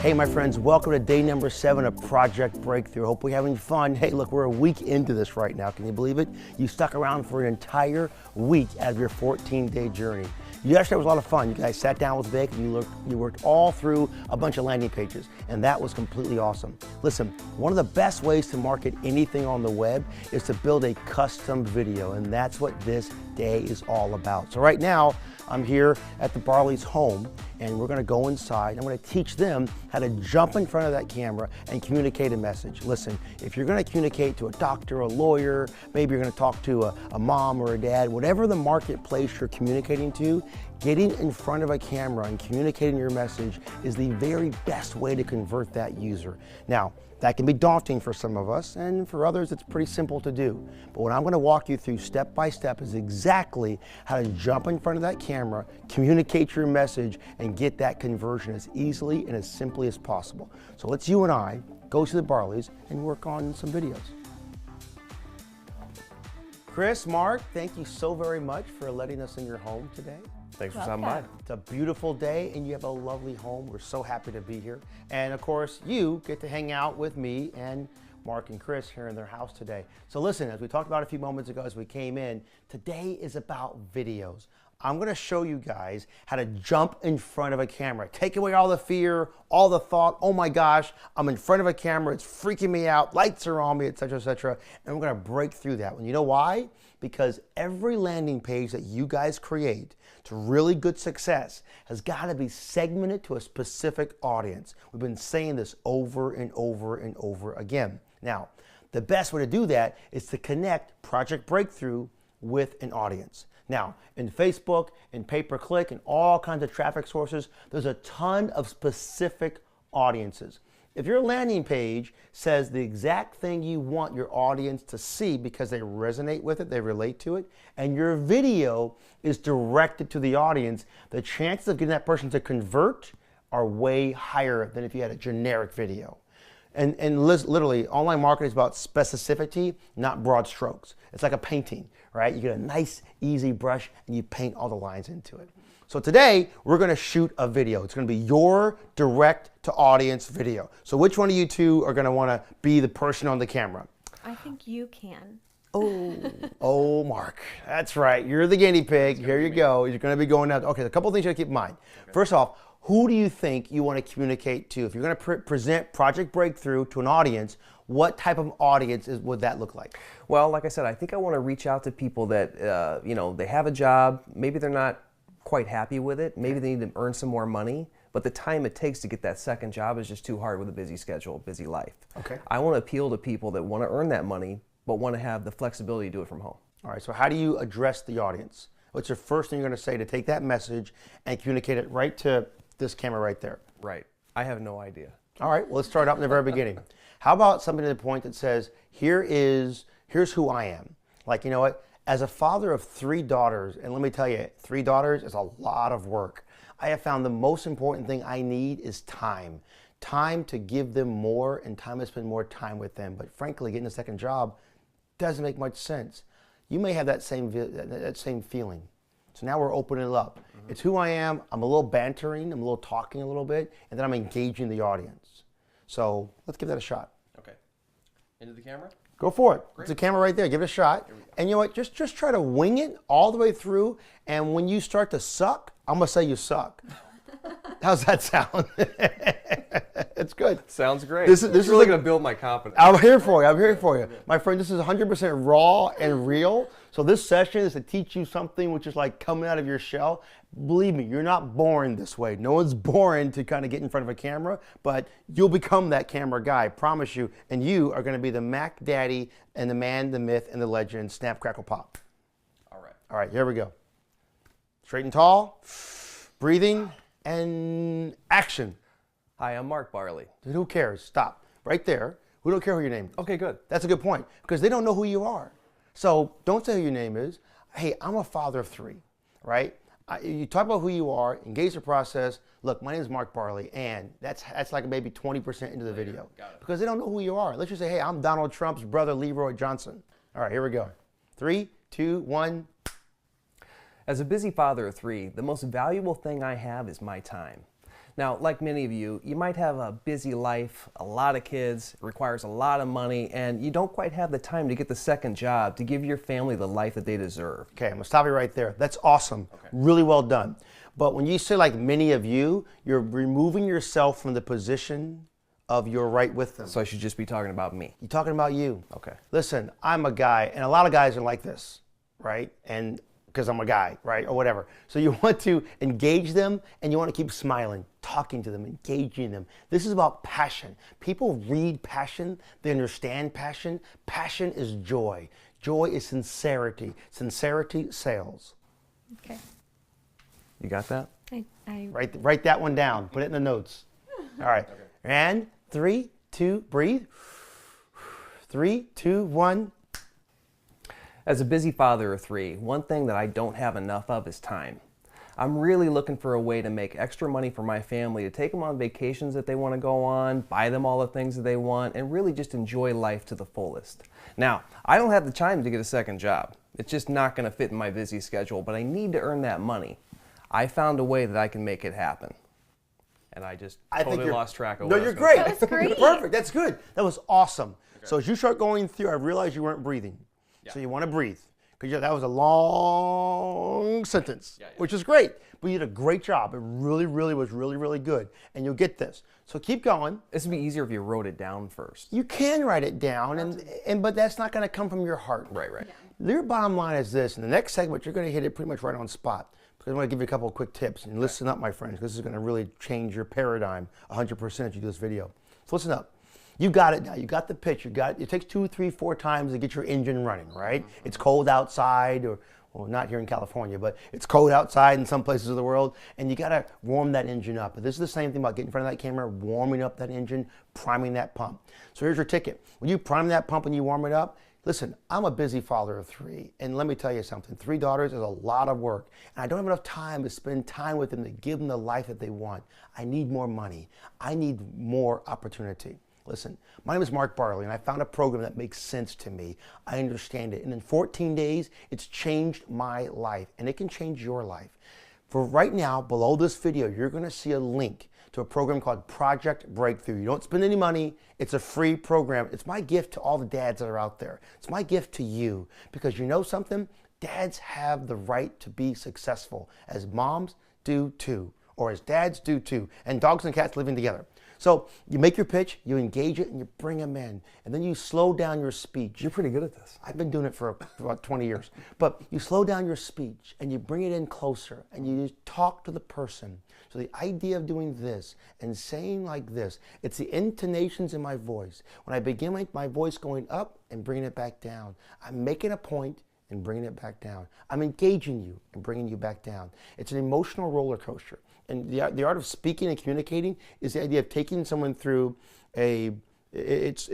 Hey my friends, welcome to day number 7 of Project Breakthrough. Hope we're having fun. Hey look, we're a week into this right now. Can you believe it? You stuck around for an entire week out of your 14-day journey. Yesterday was a lot of fun. You guys sat down with Vic and you worked all through a bunch of landing pages, and that was completely awesome. Listen, one of the best ways to market anything on the web is to build a custom video, and that's what this day is all about. So right now, I'm here at the Barley's home, and we're gonna go inside. I'm gonna teach them how to jump in front of that camera and communicate a message. Listen, if you're gonna communicate to a doctor, a lawyer, maybe you're gonna talk to a mom or a dad, whatever the marketplace you're communicating to, getting in front of a camera and communicating your message is the very best way to convert that user. Now, that can be daunting for some of us, and for others it's pretty simple to do. But what I'm going to walk you through step by step is exactly how to jump in front of that camera, communicate your message, and get that conversion as easily and as simply as possible. So let's you and I go to the Barleys and work on some videos. Chris, Mark, thank you so very much for letting us in your home today. Thanks for stopping by. It's a beautiful day and you have a lovely home. We're so happy to be here. And of course, you get to hang out with me and Mark and Chris here in their house today. So listen, as we talked about a few moments ago as we came in, today is about videos. I'm gonna show you guys how to jump in front of a camera. Take away all the fear, all the thought, oh my gosh, I'm in front of a camera, it's freaking me out, lights are on me, etc., and we're gonna break through that. And you know why? Because every landing page that you guys create to really good success has gotta be segmented to a specific audience. We've been saying this over and over and over again. Now, the best way to do that is to connect Project Breakthrough with an audience. Now, in Facebook, in pay-per-click, and all kinds of traffic sources, there's a ton of specific audiences. If your landing page says the exact thing you want your audience to see because they resonate with it, they relate to it, and your video is directed to the audience, the chances of getting that person to convert are way higher than if you had a generic video. And literally, online marketing is about specificity, not broad strokes. It's like a painting, right? You get a nice, easy brush and you paint all the lines into it. So today, we're gonna shoot a video. It's gonna be your direct to audience video. So which one of you two are gonna wanna be the person on the camera? I think you can. Oh, Mark, that's right. You're the guinea pig. Here you go. You're gonna be going out. Okay, a couple of things you gotta keep in mind. Okay. First off, who do you think you want to communicate to? If you're going to present Project Breakthrough to an audience, what type of audience would that look like? Well, like I said, I think I want to reach out to people that, you know, they have a job, maybe they're not quite happy with it, maybe they need to earn some more money, but the time it takes to get that second job is just too hard with a busy schedule, busy life. Okay. I want to appeal to people that want to earn that money, but want to have the flexibility to do it from home. All right, so how do you address the audience? What's your first thing you're going to say to take that message and communicate it right to this camera right there? Right. I have no idea. All right, well, let's start out in the very beginning. How about something to the point that says, here's who I am. Like, you know what? As a father of 3 daughters, and let me tell you, 3 daughters is a lot of work. I have found the most important thing I need is time. Time to give them more and time to spend more time with them. But frankly, getting a second job doesn't make much sense. You may have that same feeling. So now we're opening it up. Mm-hmm. It's who I am. I'm a little bantering. I'm a little talking a little bit. And then I'm engaging the audience. So let's give that a shot. Okay. Into the camera? Go for it. Great. It's a camera right there. Give it a shot. And you know what? Just try to wing it all the way through. And when you start to suck, I'm going to say you suck. How's that sound? It's good. Sounds great. This is really going to build my confidence. I'm here for you. I'm here for you. My friend, this is 100% raw and real. So this session is to teach you something which is like coming out of your shell. Believe me, you're not born this way. No one's born to kind of get in front of a camera, but you'll become that camera guy, I promise you. And you are going to be the Mac Daddy and the man, the myth, and the legend, Snap, Crackle, Pop. All right. All right, here we go. Straight and tall, breathing, and action. Hi, I'm Mark Barley. Dude, who cares? Stop. Right there. We don't care who your name is. Okay, good. That's a good point, because they don't know who you are. So don't say who your name is. Hey, I'm a father of 3, right? You talk about who you are, engage the process. Look, my name is Mark Barley, and that's like maybe 20% into the video. Got it. Because they don't know who you are. Let's just say, hey, I'm Donald Trump's brother, Leroy Johnson. All right, here we go. 3, 2, 1. As a busy father of 3, the most valuable thing I have is my time. Now, like many of you, you might have a busy life, a lot of kids, it requires a lot of money, and you don't quite have the time to get the second job to give your family the life that they deserve. Okay, I'm gonna stop you right there. That's awesome. Okay. Really well done. But when you say like many of you, you're removing yourself from the position of you're right with them. So I should just be talking about me. You're talking about you. Okay. Listen, I'm a guy, and a lot of guys are like this, right? And because I'm a guy, right? Or whatever. So you want to engage them, and you want to keep smiling, talking to them, engaging them. This is about passion. People read passion, they understand passion. Passion is joy. Joy is sincerity. Sincerity sells. Okay. You got that? I Write that one down. Put it in the notes. All right. Okay. And 3, 2, breathe. 3, 2, 1. As a busy father of 3, one thing that I don't have enough of is time. I'm really looking for a way to make extra money for my family, to take them on vacations that they want to go on, buy them all the things that they want, and really just enjoy life to the fullest. Now, I don't have the time to get a second job. It's just not going to fit in my busy schedule, but I need to earn that money. I found a way that I can make it happen. And I just totally lost track of No, what you're I was gonna great. say. That was great. Perfect. That's good. That was awesome. Okay. So as you start going through, I realized you weren't breathing. Yeah. So you want to breathe. Because that was a long sentence, which is great. But you did a great job. It really was really good. And you'll get this. So keep going. This would be easier if you wrote it down first. You can write it down, but that's not going to come from your heart. Right. Yeah. Your bottom line is this. In the next segment, you're going to hit it pretty much right on spot. Because I'm going to give you a couple of quick tips. And listen up, my friends, because this is going to really change your paradigm 100% if you do this video. So listen up. You got it now. You got the pitch. You got it. It takes 2, 3, 4 times to get your engine running, right? It's cold outside, or well, not here in California, but it's cold outside in some places of the world, and you got to warm that engine up. But this is the same thing about getting in front of that camera, warming up that engine, priming that pump. So here's your ticket. When you prime that pump and you warm it up, listen, I'm a busy father of 3, and let me tell you something. 3 daughters is a lot of work, and I don't have enough time to spend time with them to give them the life that they want. I need more money. I need more opportunity. Listen, my name is Mark Barley, and I found a program that makes sense to me. I understand it, and in 14 days, it's changed my life, and it can change your life. For right now, below this video, you're going to see a link to a program called Project Breakthrough. You don't spend any money. It's a free program. It's my gift to all the dads that are out there. It's my gift to you, because you know something? Dads have the right to be successful, as moms do too, or as dads do too, and dogs and cats living together. So you make your pitch, you engage it, and you bring them in. And then you slow down your speech. You're pretty good at this. I've been doing it for about 20 years. But you slow down your speech, and you bring it in closer, and you talk to the person. So the idea of doing this and saying like this, it's the intonations in my voice. When I begin my voice going up and bringing it back down, I'm making a point and bringing it back down. I'm engaging you and bringing you back down. It's an emotional roller coaster. And the art of speaking and communicating is the idea of taking someone through it's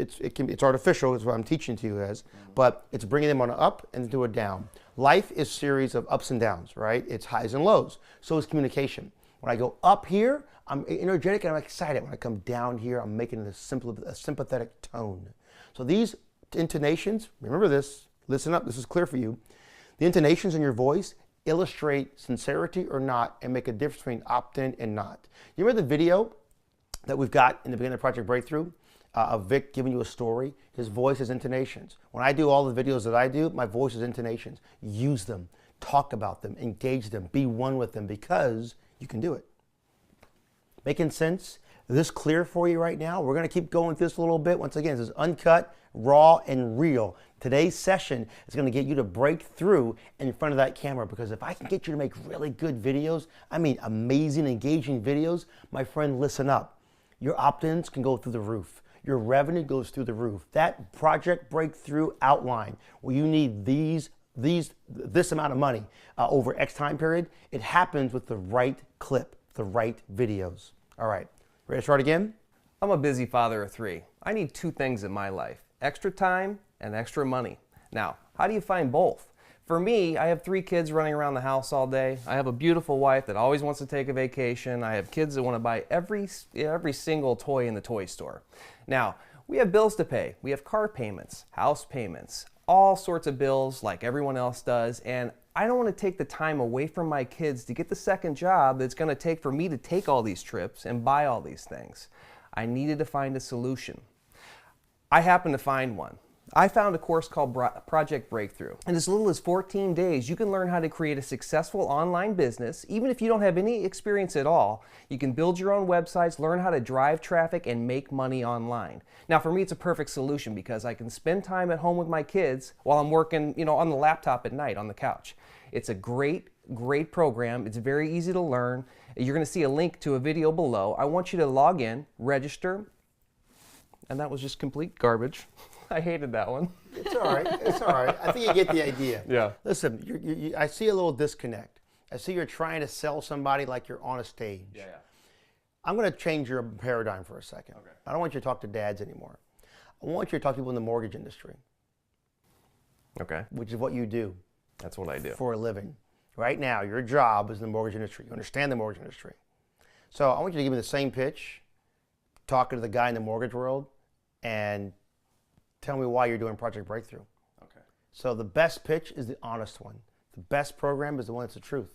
artificial, is what I'm teaching to you as, but it's bringing them on an up and to a down. Life is a series of ups and downs, right? It's highs and lows. So is communication. When I go up here, I'm energetic and I'm excited. When I come down here, I'm making a sympathetic tone. So these intonations, remember this, listen up, this is clear for you. The intonations in your voice illustrate sincerity or not and make a difference between opt-in and not. You remember the video that we've got in the beginning of Project Breakthrough of Vic giving you a story? His voice is intonations. When I do all the videos that I do, my voice is intonations. Use them, talk about them, engage them, be one with them, because you can do it. Making sense? Is this clear for you right now? We're going to keep going through this a little bit. Once again, this is uncut, raw, and real. Today's session is going to get you to break through in front of that camera, because if I can get you to make really good videos, I mean amazing, engaging videos, my friend, listen up. Your opt-ins can go through the roof. Your revenue goes through the roof. That Project Breakthrough outline, where you need this amount of money over X time period, it happens with the right clip, the right videos. All right, ready to start again? I'm a busy father of 3. I need 2 things in my life: extra time and extra money. Now, how do you find both? For me, I have 3 kids running around the house all day. I have a beautiful wife that always wants to take a vacation. I have kids that want to buy every single toy in the toy store. Now, we have bills to pay. We have car payments, house payments, all sorts of bills like everyone else does, and I don't want to take the time away from my kids to get the second job that's going to take for me to take all these trips and buy all these things. I needed to find a solution. I happened to find one. I found a course called Project Breakthrough. In as little as 14 days, you can learn how to create a successful online business. Even if you don't have any experience at all, you can build your own websites, learn how to drive traffic, and make money online. Now, for me, it's a perfect solution because I can spend time at home with my kids while I'm working, on the laptop at night on the couch. It's a great program. It's very easy to learn. You're going to see a link to a video below. I want you to log in, register, and that was just complete garbage. I hated that one. It's all right. It's all right. I think you get the idea. Yeah. Listen, I see a little disconnect. I see you're trying to sell somebody like you're on a stage. Yeah. I'm going to change your paradigm for a second. Okay. I don't want you to talk to dads anymore. I want you to talk to people in the mortgage industry. Okay. Which is what you do. That's what I do. For a living. Right now, your job is in the mortgage industry. You understand the mortgage industry. So I want you to give me the same pitch, talking to the guy in the mortgage world, and tell me why you're doing Project Breakthrough. Okay. So the best pitch is the honest one. The best program is the one that's the truth.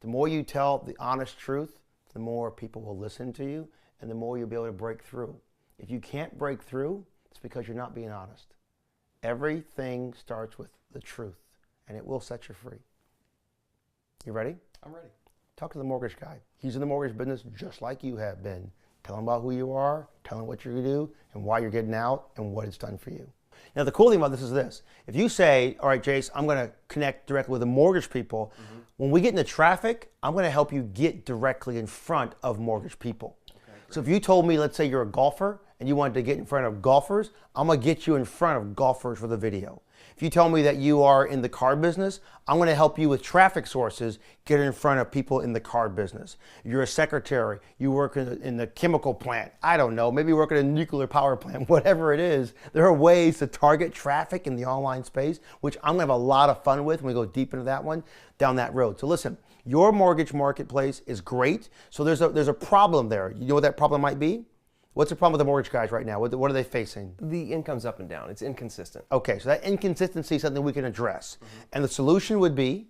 The more you tell the honest truth, the more people will listen to you, and the more you'll be able to break through. If you can't break through, it's because you're not being honest. Everything starts with the truth, and it will set you free. You ready? I'm ready. Talk to the mortgage guy. He's in the mortgage business just like you have been. Tell him about who you are, tell him what you're going to do, and why you're getting out, and what it's done for you. Now, the cool thing about this is this. If you say, all right, Jace, I'm going to connect directly with the mortgage people, when we get into traffic, I'm going to help you get directly in front of mortgage people. Okay, so if you told me, let's say you're a golfer, and you wanted to get in front of golfers, I'm going to get you in front of golfers for the video. If you tell me that you are in the car business, I'm going to help you with traffic sources, get in front of people in the car business. You're a secretary, you work in the chemical plant, I don't know, maybe you work at a nuclear power plant, whatever it is. There are ways to target traffic in the online space, which I'm going to have a lot of fun with when we go deep into that one, down that road. So listen, your mortgage marketplace is great. So there's a problem there. You know what that problem might be? What's the problem with the mortgage guys right now? What are they facing? The income's up and down. It's inconsistent. Okay, so that inconsistency is something we can address. And the solution would be?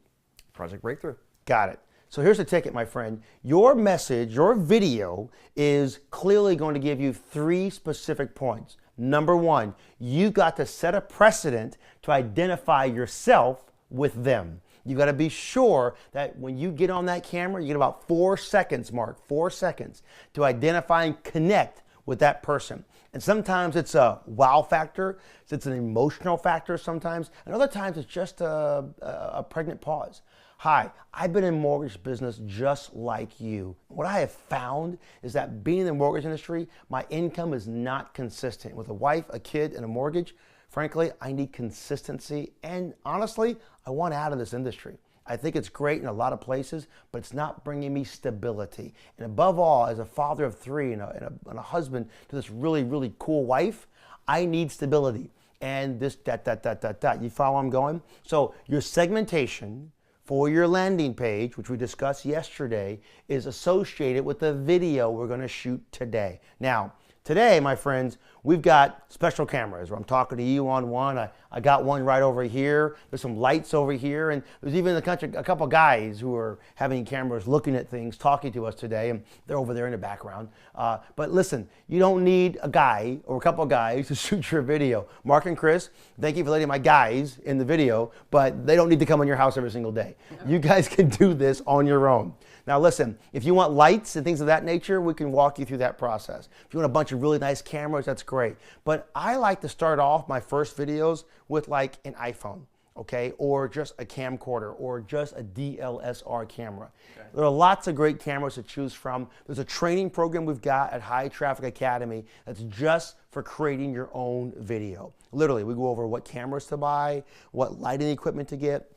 Project Breakthrough. Got it. So here's the ticket, my friend. Your message, your video is clearly going to give you 3 specific points. Number 1, you got to set a precedent to identify yourself with them. You got to be sure that when you get on that camera, you get about 4 seconds, Mark, 4 seconds to identify and connect with that person. And sometimes it's a wow factor, it's an emotional factor sometimes, and other times it's just a pregnant pause. Hi, I've been in mortgage business just like you. What I have found is that being in the mortgage industry, my income is not consistent. With a wife, a kid, and a mortgage, frankly, I need consistency, and honestly, I want out of this industry. I think it's great in a lot of places, but it's not bringing me stability. And above all, as a father of 3 and a husband to this really, really cool wife, I need stability. And this, You follow where I'm going? So your segmentation for your landing page, which we discussed yesterday, is associated with the video we're going to shoot today. Now, today, my friends, we've got special cameras where I'm talking to you on one. I got one right over here. There's some lights over here. And there's even a couple guys who are having cameras looking at things, talking to us today. And they're over there in the background. But listen, you don't need a guy or a couple of guys to shoot your video. Mark and Chris, thank you for letting my guys in the video, but they don't need to come in your house every single day. You guys can do this on your own. Now listen, if you want lights and things of that nature, we can walk you through that process. If you want a bunch of really nice cameras, that's great. But I like to start off my first videos with like an iPhone, okay? Or just a camcorder, or just a DSLR camera. Okay. There are lots of great cameras to choose from. There's a training program we've got at High Traffic Academy that's just for creating your own video. Literally, we go over what cameras to buy, what lighting equipment to get.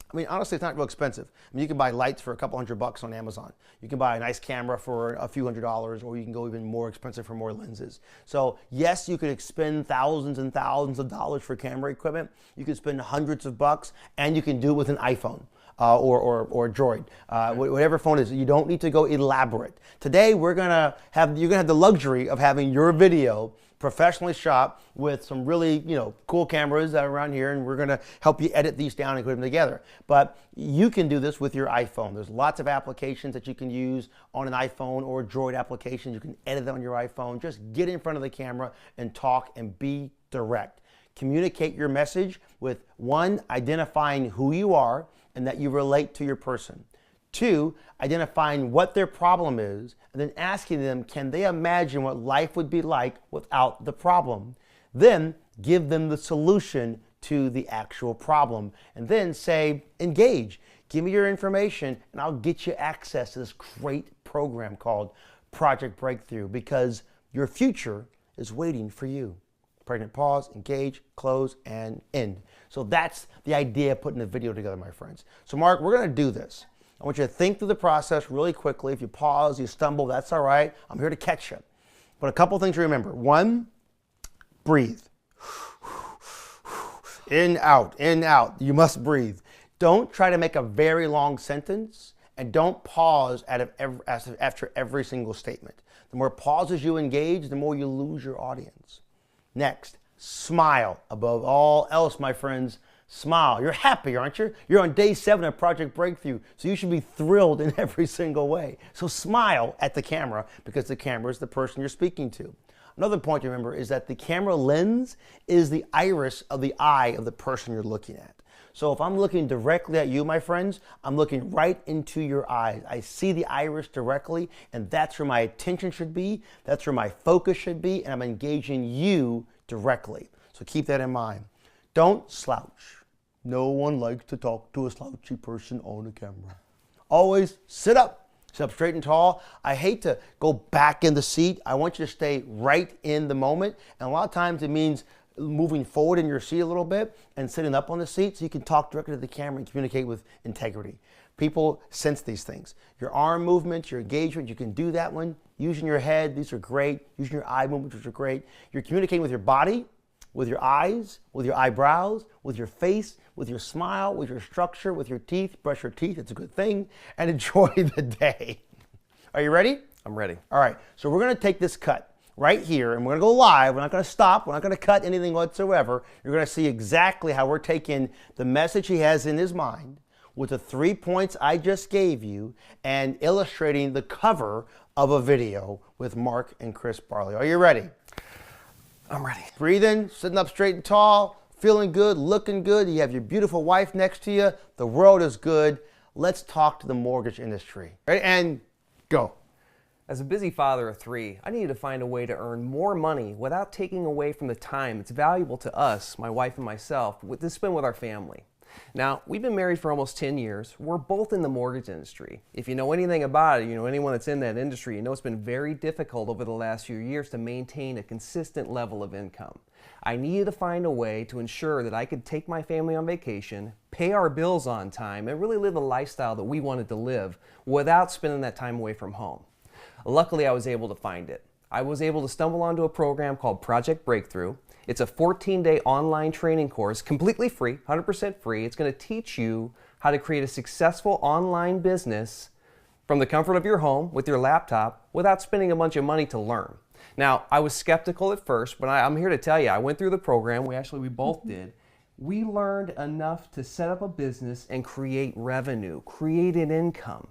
I mean, honestly, it's not real expensive. I mean, you can buy lights for a couple $100 on Amazon. You can buy a nice camera for a few $100s, or you can go even more expensive for more lenses. So yes, you could expend thousands and thousands of dollars for camera equipment. You can spend hundreds of bucks, and you can do it with an iPhone. Or a Droid, whatever phone it is. You don't need to go elaborate. Today, you're gonna have the luxury of having your video professionally shot with some really, cool cameras that are around here, and we're gonna help you edit these down and put them together. But you can do this with your iPhone. There's lots of applications that you can use on an iPhone or Droid applications. You can edit them on your iPhone. Just get in front of the camera and talk and be direct. Communicate your message with 1, identifying who you are and that you relate to your person. 2, identifying what their problem is, and then asking them, can they imagine what life would be like without the problem? Then give them the solution to the actual problem. And then say, engage. Give me your information and I'll get you access to this great program called Project Breakthrough, because your future is waiting for you. Pregnant pause, engage, close, and end. So that's the idea of putting the video together, my friends. So Mark, we're gonna do this. I want you to think through the process really quickly. If you pause, you stumble, that's all right. I'm here to catch you. But a couple things to remember. 1, breathe. In, out, in, out. You must breathe. Don't try to make a very long sentence, and don't pause after every single statement. The more pauses you engage, the more you lose your audience. Next, smile. Above all else, my friends, smile. You're happy, aren't you? You're on day 7 of Project Breakthrough, so you should be thrilled in every single way. So smile at the camera, because the camera is the person you're speaking to. Another point to remember is that the camera lens is the iris of the eye of the person you're looking at. So if I'm looking directly at you, my friends, I'm looking right into your eyes. I see the iris directly, and that's where my attention should be. That's where my focus should be, and I'm engaging you directly. So keep that in mind. Don't slouch. No one likes to talk to a slouchy person on a camera. Always sit up. Sit up straight and tall. I hate to go back in the seat. I want you to stay right in the moment. And a lot of times it means moving forward in your seat a little bit and sitting up on the seat so you can talk directly to the camera and communicate with integrity. People sense these things. Your arm movements, your engagement, you can do that one. Using your head, these are great. Using your eye movements, which are great. You're communicating with your body, with your eyes, with your eyebrows, with your face, with your smile, with your structure, with your teeth. Brush your teeth, it's a good thing. And enjoy the day. Are you ready? I'm ready. All right, so we're gonna take this cut right here, and we're gonna go live. We're not gonna stop. We're not gonna cut anything whatsoever. You're gonna see exactly how we're taking the message he has in his mind with the 3 points I just gave you and illustrating the cover of a video with Mark and Chris Barley. Are you ready? I'm ready. Breathing, sitting up straight and tall, feeling good, looking good. You have your beautiful wife next to you. The world is good. Let's talk to the mortgage industry. Ready? And go. As a busy father of 3, I needed to find a way to earn more money without taking away from the time it's valuable to us, my wife and myself, to spend with our family. Now, we've been married for almost 10 years. We're both in the mortgage industry. If you know anything about it, you know anyone that's in that industry, you know it's been very difficult over the last few years to maintain a consistent level of income. I needed to find a way to ensure that I could take my family on vacation, pay our bills on time, and really live the lifestyle that we wanted to live without spending that time away from home. Luckily, I was able to find it. I was able to stumble onto a program called Project Breakthrough. It's a 14-day online training course, completely free, 100% free. It's going to teach you how to create a successful online business from the comfort of your home with your laptop without spending a bunch of money to learn. Now, I was skeptical at first, but I'm here to tell you, I went through the program. We both did. We learned enough to set up a business and create revenue, create an income.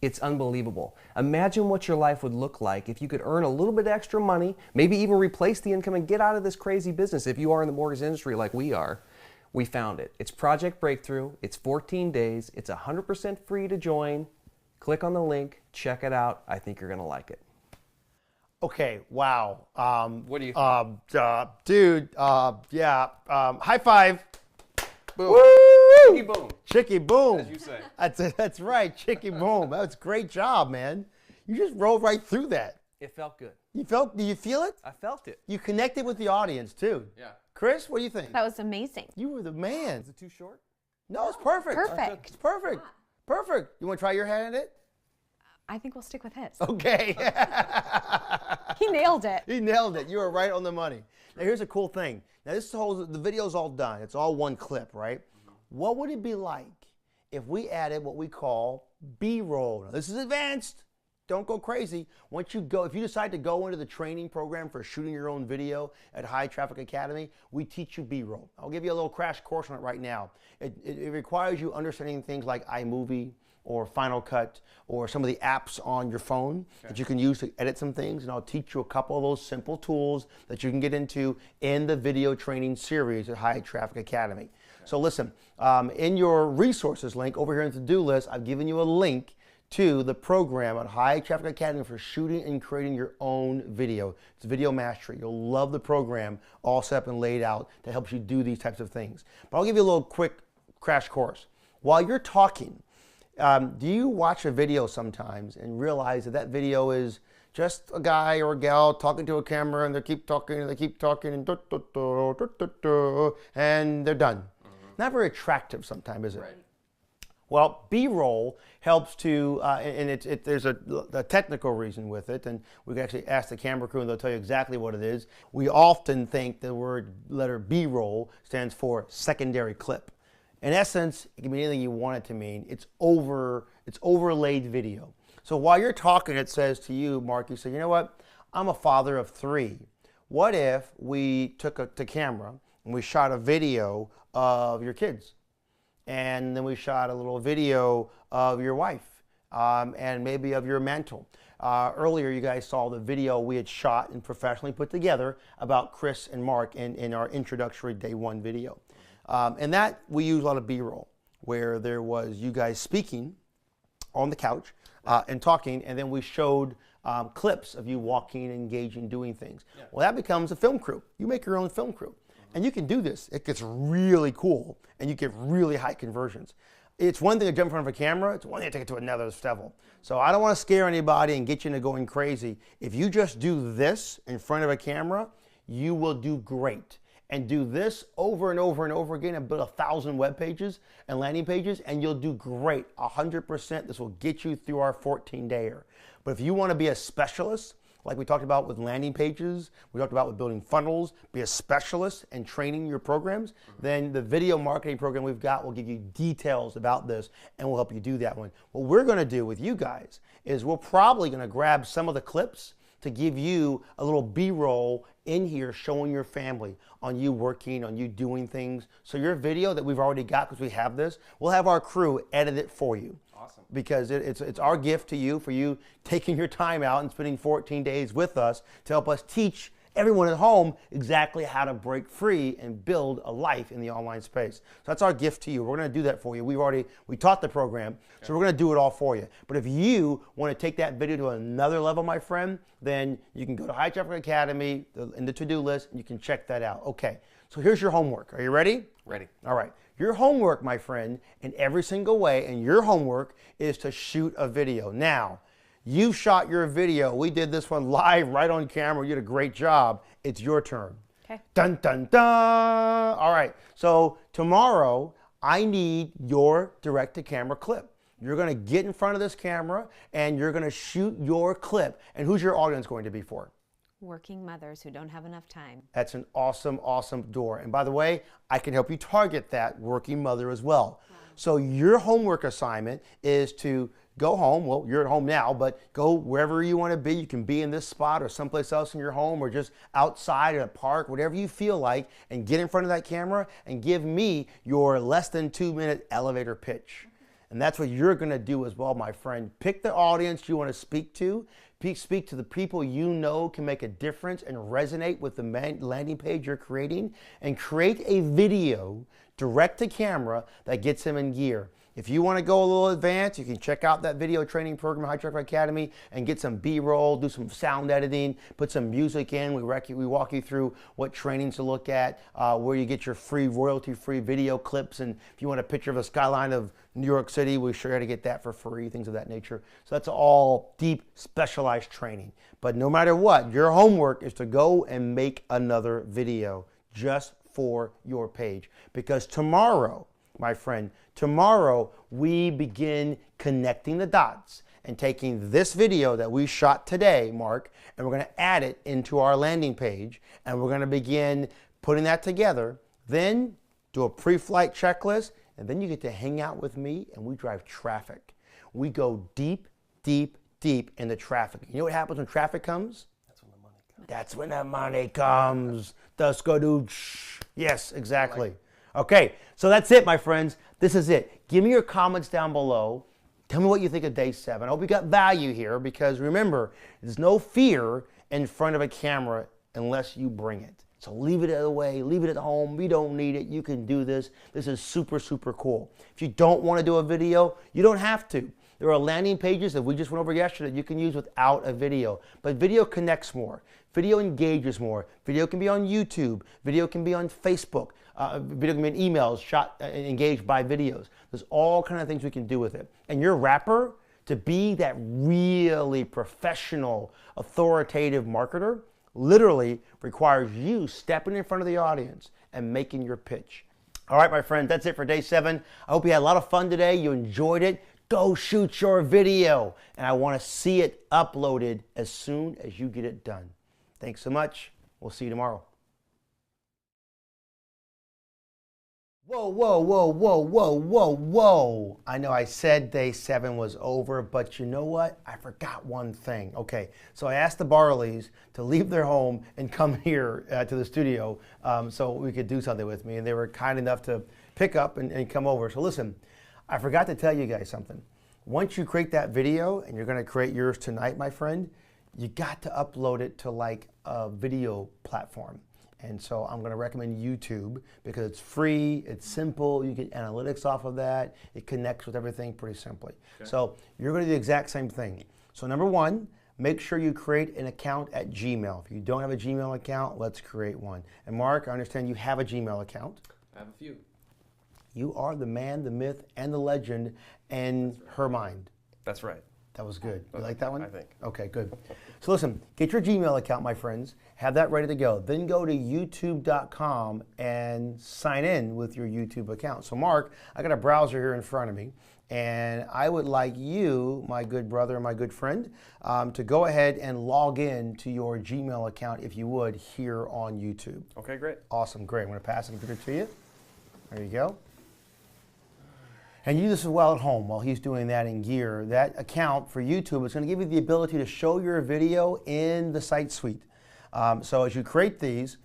It's unbelievable. Imagine what your life would look like if you could earn a little bit extra money, maybe even replace the income and get out of this crazy business if you are in the mortgage industry like we are. We found it. It's Project Breakthrough. It's 14 days. It's 100% free to join. Click on the link. Check it out. I think you're going to like it. Okay, wow. What do you think? Dude, yeah. High five. Boom. Chicky boom. Chicky boom. As you say. That's right, chicky boom. That's a great job, man. You just rolled right through that. It felt good. Do you feel it? I felt it. You connected with the audience too. Yeah. Chris, what do you think? That was amazing. You were the man. Is it too short? No, it's perfect. Perfect. It's perfect. Perfect. You want to try your hand at it? I think we'll stick with his. Okay. He nailed it. He nailed it. You were right on the money. Now here's a cool thing. Now the video's all done. It's all one clip, right? What would it be like if we added what we call B-roll? Now, this is advanced. don't go crazy. Once you go, if you decide to go into the training program for shooting your own video at High Traffic Academy, we teach you B-roll. I'll give you a little crash course on it right now. It requires you understanding things like iMovie or Final Cut or some of the apps on your phone that you can use to edit some things, and I'll teach you a couple of those simple tools that you can get into in the video training series at High Traffic Academy. So listen, in your resources link over here in the to-do list, I've given you a link to the program at High Traffic Academy for shooting and creating your own video. It's Video Mastery. You'll love the program all set up and laid out that helps you do these types of things. But I'll give you a little quick crash course. While you're talking, do you watch a video sometimes and realize that that video is just a guy or a gal talking to a camera, and they keep talking and they keep talking and and they're done? Not very attractive sometimes, is it? Right. Well, B-roll helps to, and there's a technical reason with it, and we can actually ask the camera crew and they'll tell you exactly what it is. We often think the letter B-roll stands for secondary clip. In essence, it can mean anything you want it to mean. It's overlaid video. So while you're talking, it says to you, Mark, you say, you know what? I'm a father of 3. What if we took the camera and we shot a video of your kids? And then we shot a little video of your wife and maybe of your mantle. Earlier, you guys saw the video we had shot and professionally put together about Chris and Mark in our introductory day 1 video. And that we use a lot of B-roll, where there was you guys speaking on the couch and talking, and then we showed clips of you walking, engaging, doing things. Yeah. Well, that becomes a film crew. You make your own film crew. And you can do this. It gets really cool, and you get really high conversions. It's one thing to jump in front of a camera. It's one thing to take it to another level. So I don't want to scare anybody and get you into going crazy. If you just do this in front of a camera, you will do great. And do this over and over and over again and build 1,000 web pages and landing pages, and you'll do great. 100%. This will get you through our 14-dayer. But if you want to be a specialist, like we talked about with landing pages, we talked about with building funnels, be a specialist and training your programs, then the video marketing program we've got will give you details about this and will help you do that one. What we're going to do with you guys is we're probably going to grab some of the clips to give you a little B-roll in here showing your family on you working, on you doing things. So your video that we've already got, because we have this, we'll have our crew edit it for you. Awesome. Because it's our gift to you for you taking your time out and spending 14 days with us to help us teach everyone at home exactly how to break free and build a life in the online space. So that's our gift to you. We're going to do that for you. We taught the program, so we're going to do it all for you. But if you want to take that video to another level, my friend, then you can go to High Traffic Academy in the to-do list, and you can check that out. Okay, so here's your homework. Are you ready? Ready. All right. Your homework, my friend, in every single way, and your homework is to shoot a video. Now, you shot your video. We did this one live, right on camera. You did a great job. It's your turn. Okay. Dun, dun, dun. All right. So tomorrow, I need your direct-to-camera clip. You're going to get in front of this camera, and you're going to shoot your clip. And who's your audience going to be for? Working mothers who don't have enough time. That's an awesome, awesome door. And by the way, I can help you target that working mother as well. Wow. So your homework assignment is to go home. Well, you're at home now, but go wherever you want to be. You can be in this spot or someplace else in your home or just outside at a park, whatever you feel like, and get in front of that camera and give me your less than 2-minute elevator pitch. And that's what you're going to do as well, my friend. Pick the audience you want to speak to. Speak to the people you know can make a difference and resonate with the landing page you're creating, and create a video direct to camera that gets them in gear. If you want to go a little advanced, you can check out that video training program at High Traffic Academy and get some B-roll, do some sound editing, put some music in. We walk you through what trainings to look at, where you get your free royalty-free video clips, and if you want a picture of a skyline of New York City, we show you how to get that for free, things of that nature. So that's all deep, specialized training. But no matter what, your homework is to go and make another video just for your page. Because tomorrow, my friend, tomorrow we begin connecting the dots and taking this video that we shot today, Mark, and we're going to add it into our landing page, and we're going to begin putting that together, then do a pre-flight checklist, and then you get to hang out with me and we drive traffic. We go deep, deep, deep into traffic. You know what happens when traffic comes? That's when the money comes. Duskadooch. Yes, exactly. Okay, so that's it, my friends. This is it. Give me your comments down below. Tell me what you think of day 7. I hope you got value here because remember, there's no fear in front of a camera unless you bring it. So leave it away, leave it at home. We don't need it. You can do this. This is super, super cool. If you don't want to do a video, you don't have to. There are landing pages that we just went over yesterday you can use without a video. But video connects more. Video engages more. Video can be on YouTube. Video can be on Facebook. Video can be in emails engaged by videos. There's all kinds of things we can do with it. And your rapper, to be that really professional, authoritative marketer, literally requires you stepping in front of the audience and making your pitch. All right, my friends, that's it for day 7. I hope you had a lot of fun today. You enjoyed it. Go shoot your video. And I want to see it uploaded as soon as you get it done. Thanks so much. We'll see you tomorrow. Whoa, whoa, whoa, whoa, whoa, whoa, whoa. I know I said day 7 was over, but you know what? I forgot one thing. Okay, so I asked the Barleys to leave their home and come here to the studio so we could do something with me, and they were kind enough to pick up and come over. So listen, I forgot to tell you guys something. Once you create that video, and you're gonna create yours tonight, my friend, you got to upload it to like a video platform. And so I'm gonna recommend YouTube because it's free, it's simple, you get analytics off of that, it connects with everything pretty simply. Okay. So you're gonna do the exact same thing. So number 1, make sure you create an account at Gmail. If you don't have a Gmail account, let's create one. And Mark, I understand you have a Gmail account. I have a few. You are the man, the myth, and the legend in her mind. That's right. That was good. You like that one? I think. Okay, good. So listen, get your Gmail account, my friends. Have that ready to go. Then go to youtube.com and sign in with your YouTube account. So Mark, I got a browser here in front of me, and I would like you, my good brother, my good friend, to go ahead and log in to your Gmail account, if you would, here on YouTube. Okay, great. Awesome, great. I'm going to pass the computer to you. There you go. And you do this as well at home while he's doing that in gear. That account for YouTube is going to give you the ability to show your video in the site suite. So as you create these,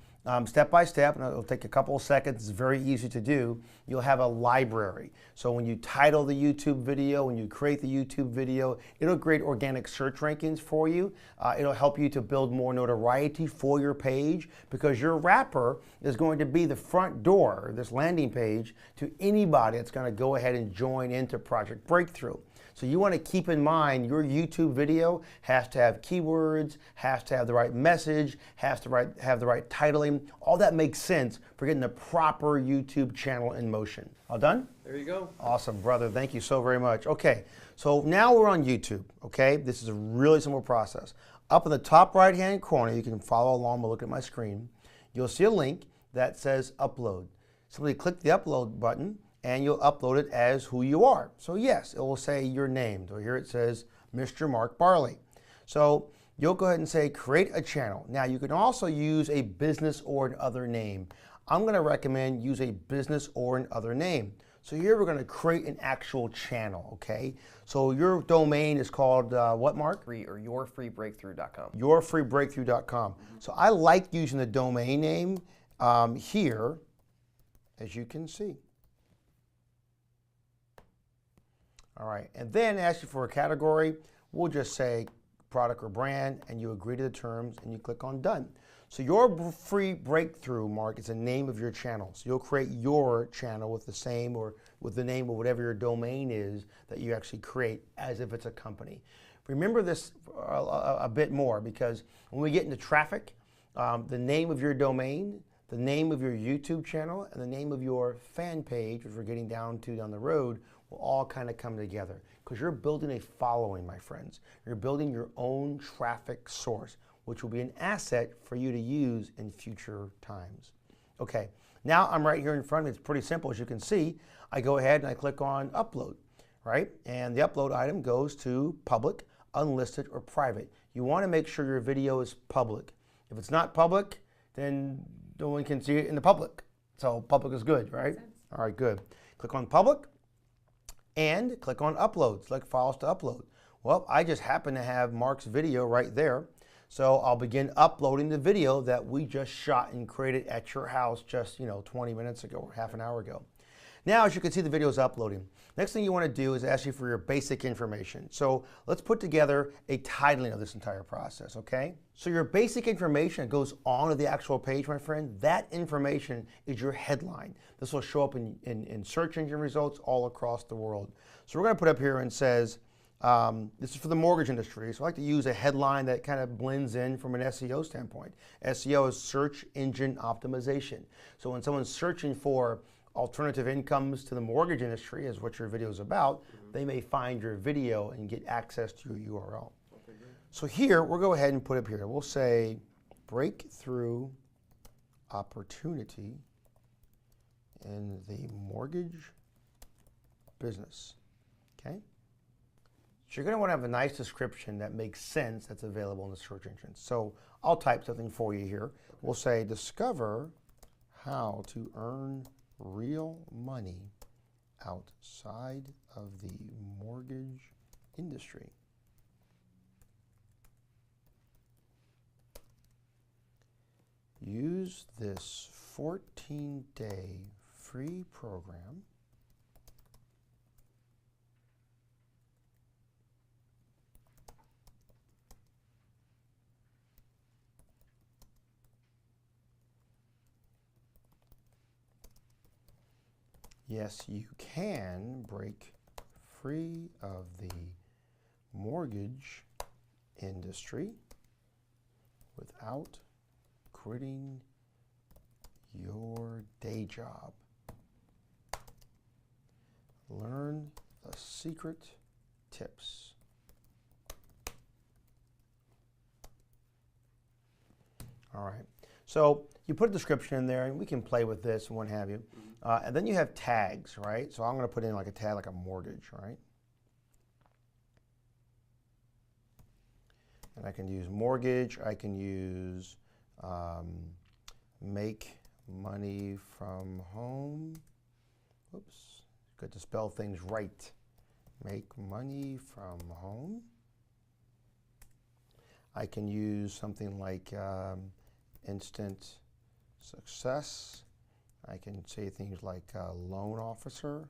step by step, and it'll take a couple of seconds, it's very easy to do, you'll have a library. So when you title the YouTube video, when you create the YouTube video, it'll create organic search rankings for you. It'll help you to build more notoriety for your page because your rapper is going to be the front door, this landing page, to anybody that's going to go ahead and join into Project Breakthrough. So you want to keep in mind your YouTube video has to have keywords, has to have the right message, has to have the right titling. All that makes sense for getting the proper YouTube channel in motion. All done? There you go. Awesome, brother. Thank you so very much. Okay, so now we're on YouTube, okay? This is a really simple process. Up in the top right-hand corner, you can follow along by looking at my screen. You'll see a link that says Upload. Simply click the Upload button, and you'll upload it as who you are. So yes, it will say your name. So here it says Mr. Mark Barley. So you'll go ahead and say create a channel. Now you can also use a business or an other name. I'm going to recommend use a business or an other name. So here we're going to create an actual channel, okay? So your domain is called what, Mark? Yourfreebreakthrough.com. Yourfreebreakthrough.com. So I like using the domain name here, as you can see. All right, and then ask you for a category. We'll just say product or brand, and you agree to the terms, and you click on done. So your free breakthrough, Mark, is the name of your channel. So you'll create your channel with the same or with the name of whatever your domain is that you actually create as if it's a company. Remember this a bit more because when we get into traffic, the name of your domain, the name of your YouTube channel, and the name of your fan page, which we're getting down the road, will all kind of come together because you're building a following, my friends. You're building your own traffic source, which will be an asset for you to use in future times. Okay, now I'm right here in front of me. It's pretty simple. As you can see, I go ahead and I click on upload, right? And the upload item goes to public, unlisted, or private. You want to make sure your video is public. If it's not public, then no one can see it in the public. So public is good, right? All right, good. Click on public and click on upload. Select files to upload. Well, I just happen to have Mark's video right there. So I'll begin uploading the video that we just shot and created at your house just, 20 minutes ago or half an hour ago. Now, as you can see, the video is uploading. Next thing you want to do is ask you for your basic information. So let's put together a titling of this entire process, okay? So your basic information that goes onto the actual page, my friend, that information is your headline. This will show up in search engine results all across the world. So we're going to put up here and says, this is for the mortgage industry. So I like to use a headline that kind of blends in from an SEO standpoint. SEO is search engine optimization. So when someone's searching for alternative incomes to the mortgage industry, is what your video is about, they may find your video and get access to your URL. Okay, so here, we'll go ahead and put up here, we'll say breakthrough opportunity in the mortgage business, okay? So you're going to want to have a nice description that makes sense that's available in the search engine. So I'll type something for you here. We'll say discover how to earn real money outside of the mortgage industry. Use this 14-day free program Yes, you can break free of the mortgage industry without quitting your day job. Learn the secret tips. All right. So you put a description in there, and we can play with this and what have you. And then you have tags, right? So I'm going to put in like a tag, like a mortgage, right? And I can use mortgage. I can use make money from home. Oops, good to spell things right. Make money from home. I can use something like instant success. I can say things like loan officer,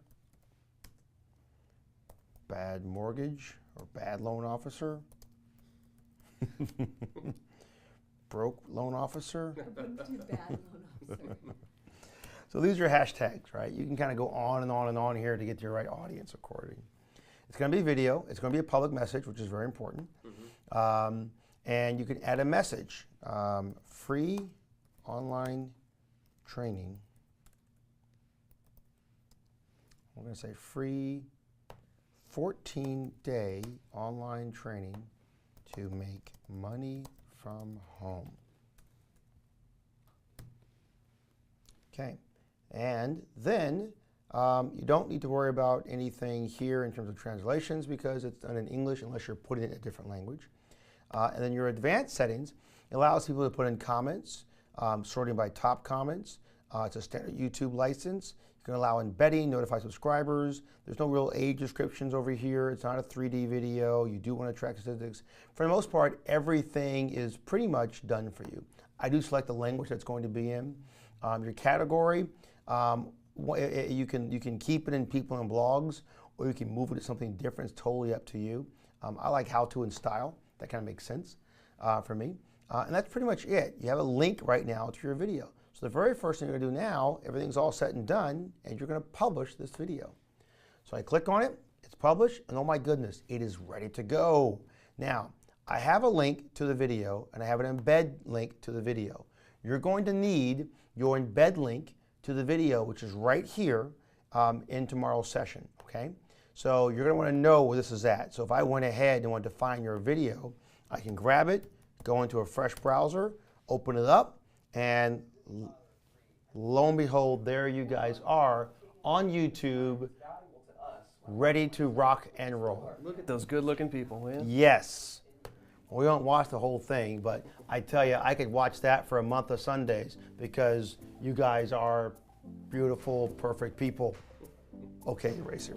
bad mortgage or bad loan officer, broke loan officer. So these are hashtags, right? You can kind of go on and on and on here to get your right audience according. It's going to be video. It's going to be a public message, which is very important. And you can add a message. Free online training. We're going to say free 14-day online training to make money from home. Okay, and then you don't need to worry about anything here in terms of translations because it's done in English unless you're putting it in a different language. And then your advanced settings allows people to put in comments, sorting by top comments. It's a standard YouTube license. You can allow embedding, notify subscribers. There's no real age descriptions over here. It's not a 3D video. You do want to track statistics. For the most part, everything is pretty much done for you. I do select the language that's going to be in. Your category, you can keep it in people and blogs, or you can move it to something different. It's totally up to you. I like how to and style. That kind of makes sense for me. And that's pretty much it. You have a link right now to your video. So the very first thing you're going to do now, everything's all set and done, and you're going to publish this video. So I click on it, it's published, and oh my goodness, it is ready to go. Now, I have a link to the video, and I have an embed link to the video. You're going to need your embed link to the video, which is right here in tomorrow's session, okay? So you're going to want to know where this is at. So if I went ahead and wanted to find your video, I can grab it, go into a fresh browser, open it up, and lo and behold, there you guys are on YouTube, ready to rock and roll. Look at those good-looking people, man. Yes. We don't watch the whole thing, but I tell you, I could watch that for a month of Sundays because you guys are beautiful, perfect people. Okay, erase.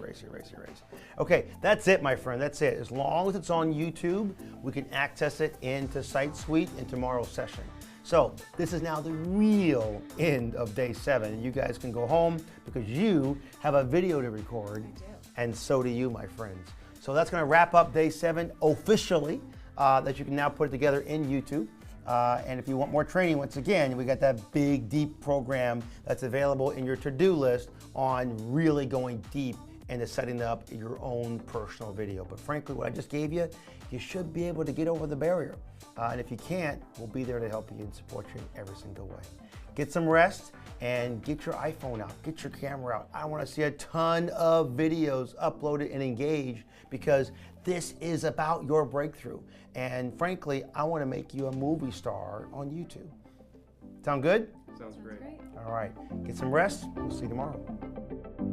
Okay, that's it, my friend. That's it. As long as it's on YouTube, we can access it into SiteSuite in tomorrow's session. So this is now the real end of day 7. And you guys can go home because you have a video to record. I do. And so do you, my friends. So that's going to wrap up day 7 officially, that you can now put it together in YouTube. And if you want more training, once again, we got that big, deep program that's available in your to-do list on really going deep into setting up your own personal video. But frankly, what I just gave you, you should be able to get over the barrier. And if you can't, we'll be there to help you and support you in every single way. Get some rest and get your iPhone out, get your camera out. I want to see a ton of videos uploaded and engaged because this is about your breakthrough. And frankly, I want to make you a movie star on YouTube. Sound good? Sounds great. All right, get some rest. We'll see you tomorrow.